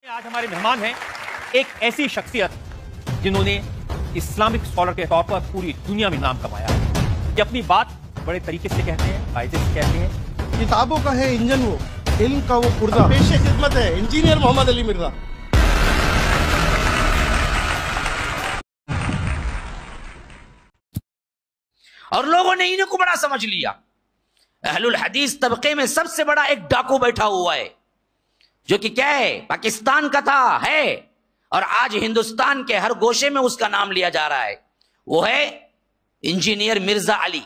आज हमारे मेहमान हैं एक ऐसी शख्सियत जिन्होंने इस्लामिक स्कॉलर के तौर पर पूरी दुनिया में नाम कमाया है। ये अपनी बात बड़े तरीके से कहते हैं, कायदे से कहते हैं। किताबों का है इंजन, वो इल्म का वो पुर्जा। पेशे खिदमत है इंजीनियर मोहम्मद अली मिर्जा। और लोगों ने इन्हीं को बड़ा समझ लिया। अहलुल हदीस तबके में सबसे बड़ा एक डाकू बैठा हुआ है जो कि क्या है, पाकिस्तान का था, है, और आज हिंदुस्तान के हर गोशे में उसका नाम लिया जा रहा है। वो है इंजीनियर मिर्जा अली,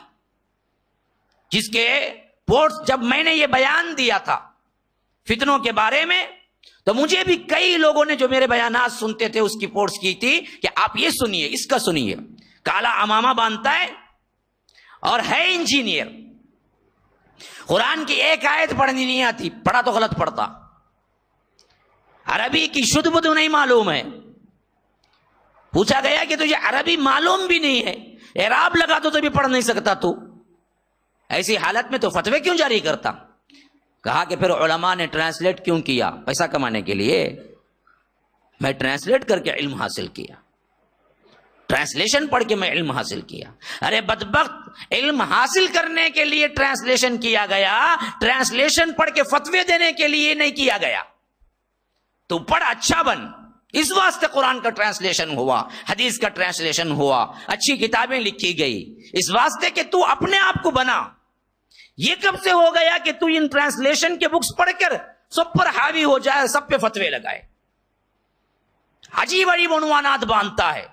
जिसके पोर्ट्स, जब मैंने ये बयान दिया था फितनों के बारे में, तो मुझे भी कई लोगों ने जो मेरे बयानात सुनते थे उसकी पोर्ट्स की थी कि आप ये सुनिए, इसका सुनिए, काला अमामा बांधता है और है इंजीनियर, कुरान की एक आयत पढ़नी नहीं आती, पढ़ा तो गलत पढ़ता, अरबी की शुद्ध बुद्ध नहीं मालूम है। पूछा गया कि तुझे अरबी मालूम भी नहीं है, एराब लगा तो भी पढ़ नहीं सकता तू, ऐसी हालत में तो फतवे क्यों जारी करता? कहा कि फिर उलमा ने ट्रांसलेट क्यों किया? पैसा कमाने के लिए। मैं ट्रांसलेट करके इल्म हासिल किया, ट्रांसलेशन पढ़ के मैं इल्म हासिल किया। अरे बदबख्त, इल्म हासिल करने के लिए ट्रांसलेशन किया गया, ट्रांसलेशन पढ़ के फतवे देने के लिए नहीं किया गया। तू पढ़, अच्छा बन, इस वास्ते कुरान का ट्रांसलेशन हुआ, हदीस का ट्रांसलेशन हुआ, अच्छी किताबें लिखी गई, इस वास्ते कि तू अपने आप को बना। ये कब से हो गया कि तू इन ट्रांसलेशन के बुक्स पढ़कर सब पर हावी हो जाए, सब पे फतवे लगाए, अजीब अजीब उन्वानात बांधता है।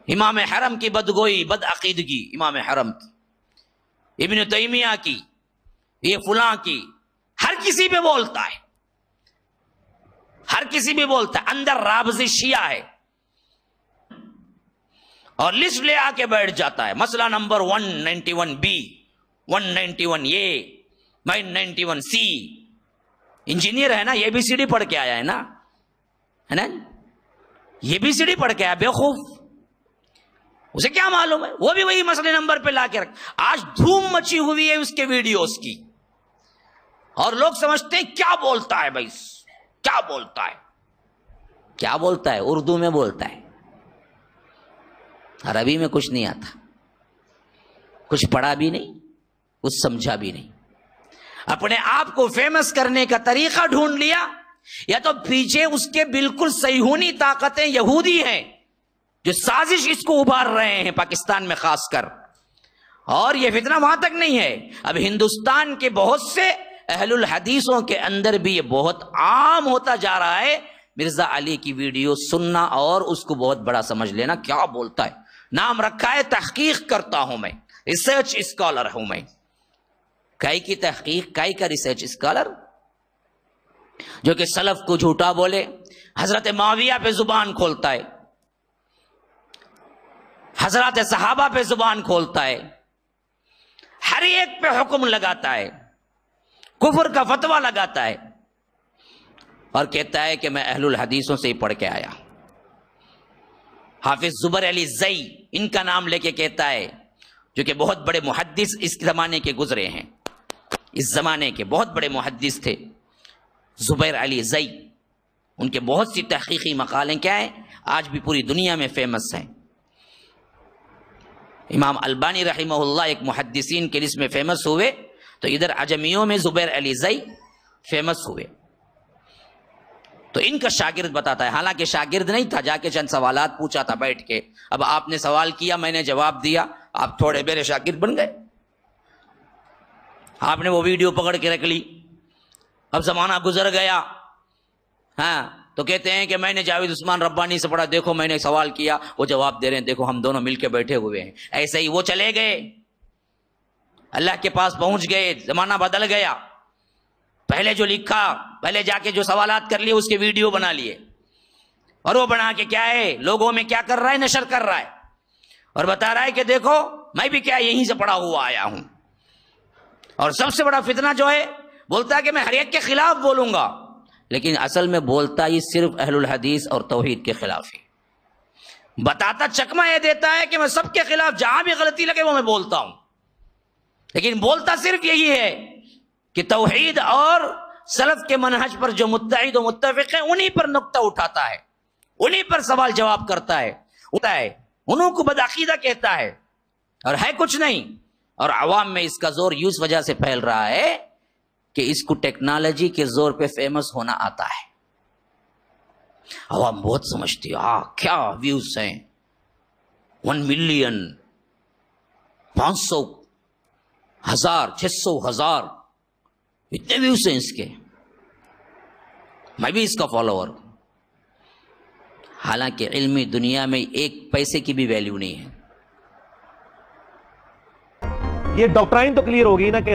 इमाम हरम की बदगोई, बदअकीदगी इमाम हरम की, इब्न तैमिया की, ये फुला की, हर किसी पे बोलता है, हर किसी भी बोलता है। अंदर राबजी शिया है और लिस्ट ले आके बैठ जाता है। मसला number 191B, 191A, 991C। Engineer है ना, ABCD पढ़ के आया है ना, ABCD पढ़ के आया, बेवकूफ, उसे क्या मालूम है? वो भी वही मसले नंबर पे लाके रख। आज धूम मची हुई है उसके वीडियोस की, और लोग समझते हैं क्या बोलता है भाई, क्या बोलता है, क्या बोलता है, उर्दू में बोलता है, अरबी में कुछ नहीं आता, कुछ पढ़ा भी नहीं, कुछ समझा भी नहीं। अपने आप को फेमस करने का तरीका ढूंढ लिया, या तो पीछे उसके बिल्कुल सहीहूनी ताकतें यहूदी हैं जो साजिश इसको उभार रहे हैं पाकिस्तान में खासकर। और यह फितना वहां तक नहीं है, अब हिंदुस्तान के बहुत से अहलुल हदीसों के अंदर भी ये बहुत आम होता जा रहा है मिर्जा अली की वीडियो सुनना और उसको बहुत बड़ा समझ लेना। क्या बोलता है, नाम रखा है तहकीक करता हूं मैं, रिसर्च स्कॉलर हूं मैं। काई की तहकीक, काई का रिसर्च स्कॉलर, जो कि सलफ को झूठा बोले, हजरत माविया पे जुबान खोलता है, हजरत सहाबा पे जुबान खोलता है, हर एक पे हुक्म लगाता है, कुफर का फतवा लगाता है, और कहता है कि मैं अहलुल हदीसों से ही पढ़ के आया। हाफिज जुबर अली जई इनका नाम लेके कहता है, जो कि बहुत बड़े मुहद्दिस इस जमाने के गुजरे हैं, इस जमाने के बहुत बड़े मुहद्दिस थे जुबैर अली जई। उनके बहुत सी तहकीकी मकालें क्या है, आज भी पूरी दुनिया में फेमस हैं। इमाम अलबानी रहिमहुल्लाह एक मुहद्दिसीन के लिस्ट में फेमस हुए, तो इधर अजमियों में जुबैर अली जई फेमस हुए। तो इनका शागिर्द बताता है, हालांकि शागिर्द नहीं था, जाके चंद सवालात पूछा था बैठ के, अब आपने सवाल किया, मैंने जवाब दिया, आप थोड़े मेरे शागिर्द बन गए, आपने वो वीडियो पकड़ के रख ली। अब जमाना गुजर गया, हाँ, तो कहते हैं कि मैंने जावेद उस्मान रब्बानी से पढ़ा, देखो मैंने सवाल किया, वो जवाब दे रहे हैं, देखो हम दोनों मिलके बैठे हुए हैं। ऐसे ही वो चले गए, अल्लाह के पास पहुंच गए, जमाना बदल गया। पहले जो लिखा, पहले जाके जो सवालात कर लिए उसके वीडियो बना लिए, और वो बना के क्या है, लोगों में क्या कर रहा है, नशर कर रहा है, और बता रहा है कि देखो मैं भी क्या यहीं से पढ़ा हुआ आया हूं। और सबसे बड़ा फितना जो है, बोलता है कि मैं हर एक के खिलाफ बोलूंगा, लेकिन असल में बोलता ही सिर्फ अहलुल हदीस और तौहीद के खिलाफ ही। बताता चकमा यह देता है कि मैं सबके खिलाफ, जहां भी गलती लगे वो मैं बोलता हूं, लेकिन बोलता सिर्फ यही है कि तौहीद और سلف کے منہج پر جو متحد و متفق ہیں انہی پر نقطہ اٹھاتا ہے، انہی پر سوال جواب کرتا ہے، انہوں کو بدعقیدہ کہتا ہے، اور ہے کچھ نہیں۔ اور عوام میں اس کا زور اس وجہ سے پھیل رہا ہے کہ اس کو ٹیکنالوجی کے زور پہ فیمس ہونا آتا ہے۔ عوام بہت سمجھتی ہے کیا ویوز ہیں، 1 ملین، 500 ہزار، 600 ہزار، اتنے ویوز ہیں اس کے، میں بھی اس کا فالوور ہوں۔ حالانکہ علمی دنیا میں 1 پیسے کی بھی ویلیو نہیں ہے۔ یہ ڈاکٹرائن تو کلیئر ہوگی نا کہ